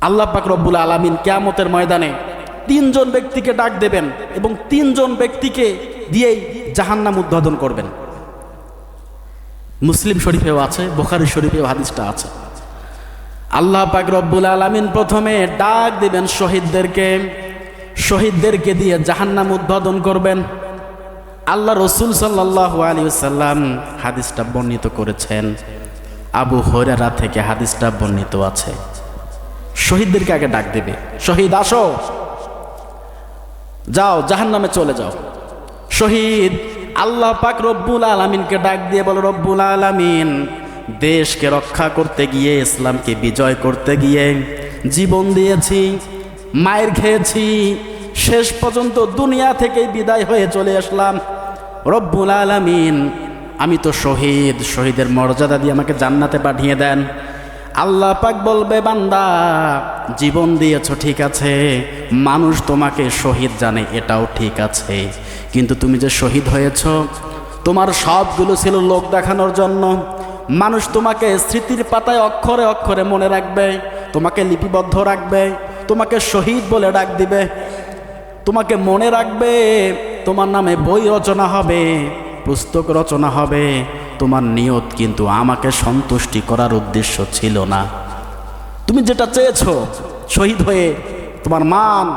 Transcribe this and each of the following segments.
আল্লাহ পাক রব্বুল আলামিন কিয়ামতের ময়দানে তিনজন ব্যক্তিকে ডাক দেবেন এবং তিনজন ব্যক্তিকে দিয়েই জাহান্নাম উদ্বোধন করবেন। মুসলিম শরীফেও আছে, বুখারী শরীফেও হাদিসটা আছে। আল্লাহ পাক রব্বুল আলামিন প্রথমে ডাক দিবেন শহীদদেরকে দিয়ে জাহান্নাম উদ্বোধন করবেন। আল্লাহ রসুল সাল্লাল্লাহু আলাইহি ওয়াসাল্লাম হাদিসটা বর্ণিত করেছেন, আবু হুরায়রা থেকে হাদিসটা বর্ণিত আছে। শহীদদেরকে আগে ডাক দেবে, শহীদ আসো, যাও জাহান্নামে চলে যাও। শহীদ আল্লাহ পাক রব্বুল আলামিনকে ডাক দিয়ে বলে, রব্বুল আলামিন, দেশকে রক্ষা করতে গিয়ে, ইসলামকে বিজয় করতে গিয়ে জীবন দিয়েছি, মায়ের খেয়েছি, শেষ পর্যন্ত দুনিয়া থেকে বিদায় হয়ে চলে আসলাম। রব্বুল আলামিন, আমি তো শহীদ, শহীদের মর্যাদা দিয়ে আমাকে জান্নাতে পাঠিয়ে দেন। আল্লাহ পাক বলবে, বান্দা জীবন দিয়েছো ঠিক আছে, মানুষ তোমাকে শহীদ জানে এটাও ঠিক আছে, কিন্তু তুমি যে শহীদ হয়েছো তোমার সবগুলো ছিল লোক দেখানোর জন্য। মানুষ তোমাকে স্মৃতির পাতায় অক্ষরে অক্ষরে মনে রাখবে, তোমাকে লিপিবদ্ধ রাখবে, তোমাকে শহীদ বলে ডাক দিবে, তোমাকে মনে রাখবে, তোমার নামে বই রচনা হবে, পুস্তক রচনা হবে। তোমার নিয়ত কিন্তু আমাকে সন্তুষ্টি করার উদ্দেশ্য ছিল না। তুমি যেটা চেয়েছো শহীদ হয়ে, তোমার মান,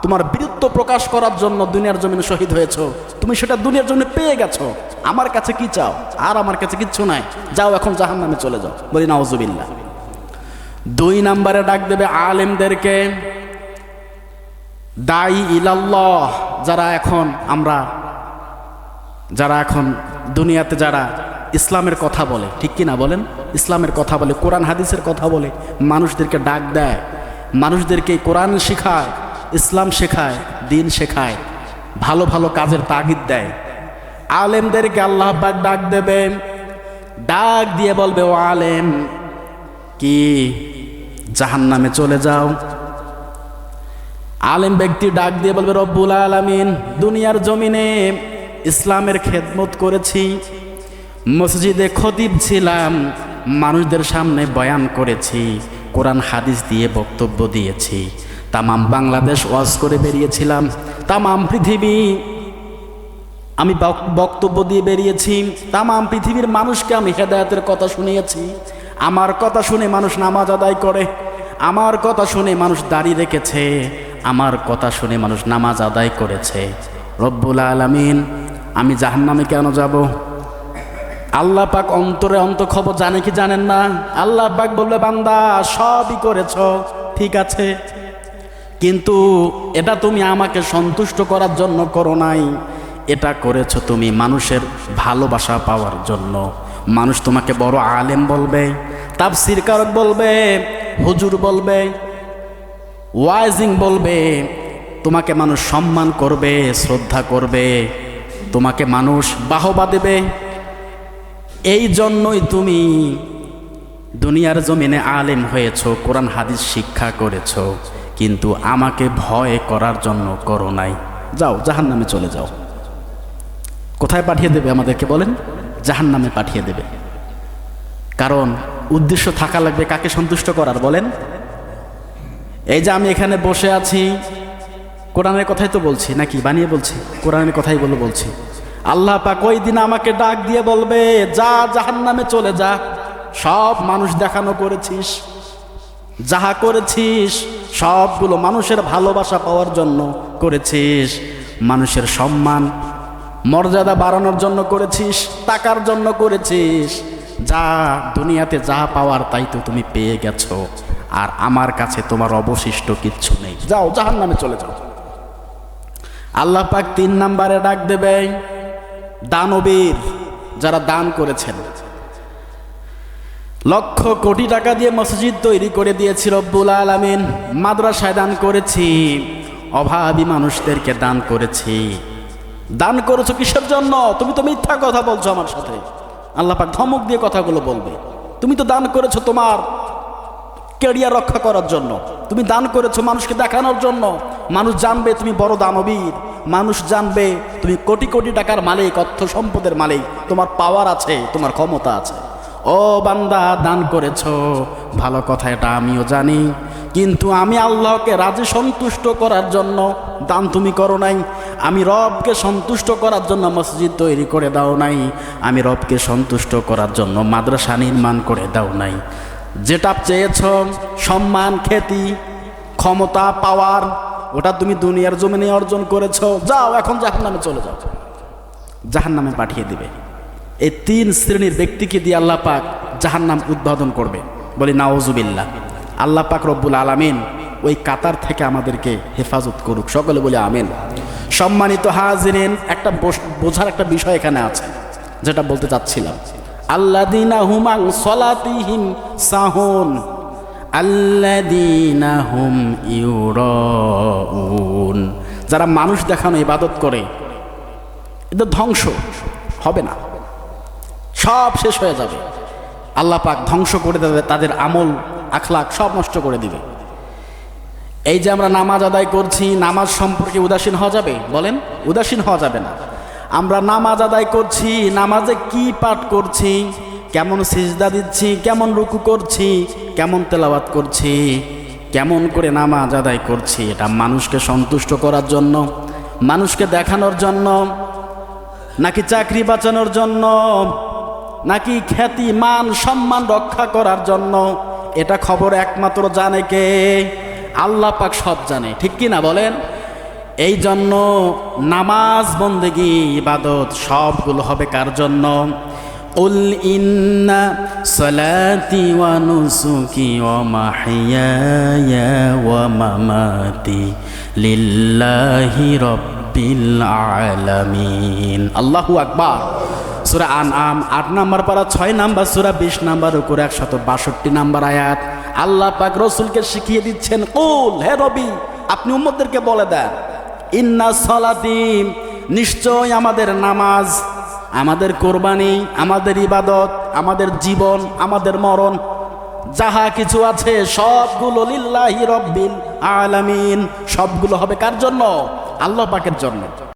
তোমার বীরত্ব প্রকাশ করার জন্য দুনিয়ার জমিনে শহীদ হয়েছো, তুমি সেটা দুনিয়ার জন্য পেয়ে গেছো। আমার কাছে কি চাও? আর আমার কাছে কিচ্ছু নাই, যাও এখন জাহান্নামে চলে যাও। বলি নাউজুবিল্লাহ। 2 নম্বরে ডাক দেবে আলেমদেরকে, দাঈ ইলাল্লাহ, যারা এখন দুনিয়াতে যারা ইসলামের কথা বলে, ঠিক কি না বলেন? ইসলামের কথা বলে, কোরআন হাদিসের কথা বলে, মানুষদেরকে ডাক দেয়, মানুষদেরকে কোরআন শেখায়, ইসলাম শেখায়, দিন শেখায়, ভালো ভালো কাজের তাগিদ দেয়। আলেমদেরকে আল্লাহ পাক ডাক দেবে, ডাক দিয়ে বলবে, ও আলেম, কি জাহান্নামে চলে যাও? আলেম ব্যক্তি ডাক দিয়ে বলবে, রব্বুল আলামিন, দুনিয়ার জমিনে ইসলামের খেদমত করেছি, মসজিদে খতিব ছিলাম, মানুষদের সামনে বয়ান করেছি, কোরআন হাদিস দিয়ে বক্তব্য দিয়েছি, তামাম বাংলাদেশ ওয়াজ করে বেরিয়েছিলাম, তামাম পৃথিবী আমি বক্তব্য দিয়ে বেরিয়েছি, তামাম পৃথিবীর মানুষকে আমি হেদায়েতের কথা শুনিয়েছি। আমার কথা শুনে মানুষ নামাজ আদায় করে, আমার কথা শুনে মানুষ দাড়ি রেখেছে, আমার কথা শুনে মানুষ নামাজ আদায় করেছে। রব্বুল আলামিন, আমি জাহান্নামে কেন যাব? আল্লাহ পাক অন্তরে খবর জানে কি জানেন না? আল্লাহ পাক বলবে, বান্দা সবই করেছ ঠিক আছে, কিন্তু এটা তুমি আমাকে সন্তুষ্ট করার জন্য করো নাই, এটা করেছো তুমি মানুষের ভালোবাসা পাওয়ার জন্য। মানুষ তোমাকে বড় আলেম বলবে, তাফসীর কারক বলবে, হুজুর বলবে, ওয়াইজিং বলবে, তোমাকে মানুষ সম্মান করবে, শ্রদ্ধা করবে, তোমাকে মানুষ বাহবা দেবে। এই জন্যই তুমি দুনিয়ার জমিনে আলেম হয়েছো, কোরআন হাদিস শিক্ষা করেছো, কিন্তু আমাকে ভয় করার জন্য করো নাই। যাও জাহান্নামে চলে যাও। কোথায় পাঠিয়ে দেবে আমাদেরকে বলেন? জাহান্নামে পাঠিয়ে দেবে। কারণ উদ্দেশ্য থাকা লাগবে কাকে সন্তুষ্ট করার বলেন? এই যে আমি এখানে বসে আছি, কোরআনের কথাই তো বলছি, নাকি বানিয়ে বলছি? কোরআনের কথাই বলছি। আল্লাহ পাক ওই দিন আমাকে ডাক দিয়ে বলবে, যা জাহান্নামে চলে যা, সব মানুষ দেখানো করেছিস, যাহা করেছিস সবগুলো মানুষের ভালোবাসা পাওয়ার জন্য করেছিস, মানুষের সম্মান মর্যাদা বাড়ানোর জন্য করেছিস, টাকার জন্য করেছিস, যা দুনিয়াতে যা পাওয়ার তাই তো তুমি পেয়ে গেছো, আর আমার কাছে তোমার অবশিষ্ট কিচ্ছু নেই, যাও জাহান্নামে চলে যাও। আল্লাহ পাক 3 নম্বরে ডাক দেবে দানবীর, যারা দান করেছেন, লক্ষ কোটি টাকা দিয়ে মসজিদ তৈরি করে দিয়েছি রব্বুল আলামিন, মাদ্রাসায় দান করেছি, অভাবী মানুষদেরকে দান করেছি। দান করেছো কিসের জন্য? তুমি তো মিথ্যা কথা বলছো আমার সাথে। আল্লাহ পাক ধমক দিয়ে কথাগুলো বলবে, তুমি তো দান করেছো তোমার ক্যারিয়ার রক্ষা করার জন্য, তুমি দান করেছো মানুষকে দেখানোর জন্য, মানুষ জানবে তুমি বড় দানবীর, মানুষ জানবে তুমি কোটি কোটি টাকার মালিক, অর্থ সম্পদের মালিক, তোমার পাওয়ার আছে, তোমার ক্ষমতা আছে। ও বান্দা, দান করেছো ভালো কথা, এটা আমিও জানি, কিন্তু আমি আল্লাহকে রাজি সন্তুষ্ট করার জন্য দান তুমি করো নাই, আমি রবকে সন্তুষ্ট করার জন্য মসজিদ তৈরি করে দাও নাই, আমি রবকে সন্তুষ্ট করার জন্য মাদ্রাসা নির্মাণ করে দাও নাই। যেটা চেয়েছ সম্মান, খ্যাতি, ক্ষমতা, পাওয়ার, ওটা তুমি দুনিয়ার জমিনে অর্জন করেছো, যাও এখন জাহান্নামে চলে যাও, জাহান্নামে পাঠিয়ে দিবে। এই তিন শ্রেণীর ব্যক্তিকে দিয়ে আল্লাহ পাক জাহান্নাম উদ্বোধন করবে। বলি নাউজুবিল্লাহ। আল্লাহ পাক রব্বুল আলামিন ওই কাতার থেকে আমাদেরকে হেফাজত করুক, সকলে বলে আমিন। সম্মানিত হাজিরিন, একটা বোঝার একটা বিষয় এখানে আছে যেটা বলতে চাচ্ছিলাম। আল্লাযীনা হুম আন সলাতিহিম সাহুন, আল্লাযীনা হুম ইউরাউন। যারা মানুষ দেখানো ইবাদত করে, এদের ধ্বংস হবে না, সব শেষ হয়ে যাবে। আল্লাহ পাক ধ্বংস করে দেবে, তাদের আমল আখলাক সব নষ্ট করে দিবে। এই যে আমরা নামাজ আদায় করছি, নামাজ সম্পর্কে উদাসীন হওয়া যাবে? বলেন, উদাসীন হওয়া যাবে না। আমরা নামাজ আদায় করছি, নামাজে কি পাঠ করছি, কেমন সিজদা দিচ্ছি, কেমন রুকু করছি, কেমন তেলাওয়াত করছি, কেমন করে নামাজ আদায় করছি, এটা মানুষকে সন্তুষ্ট করার জন্য, মানুষকে দেখানোর জন্য, নাকি চাকরি বাঁচানোর জন্য, নাকি খ্যাতি মান সম্মান রক্ষা করার জন্য? এটা খবর একমাত্র জানে কে? আল্লাহ পাক সব জানে, ঠিক কি না বলেন? এই জন্য নামাজ, বন্দেগী, ইবাদত সবগুলো হবে কার জন্য? উল ইন্না সালাতি ওয়া নুসুকি ওয়া মাহইয়ায়া ওয়া মামাতি লিল্লাহি রাব্বিল আলামিন। আল্লাহু আকবার। সূরা আনআম ৮ নম্বর পারা ৬ নম্বর সূরা ২০ নম্বর উপরে ১৬২ নম্বর আয়াত। আল্লাহ পাক রাসূলকে শিখিয়ে দিচ্ছেন, কুল, হে নবী আপনি উম্মতদেরকে বলে দেন, ইন্না সালাতি, নিশ্চয় আমাদের নামাজ, আমাদের কোরবানি, আমাদের ইবাদত, আমাদের জীবন, আমাদের মরণ, যাহা কিছু আছে সবগুলো লিল্লাহি রাব্বিল আলামিন, সবগুলো হবে কার জন্য? আল্লাহ পাকের জন্য।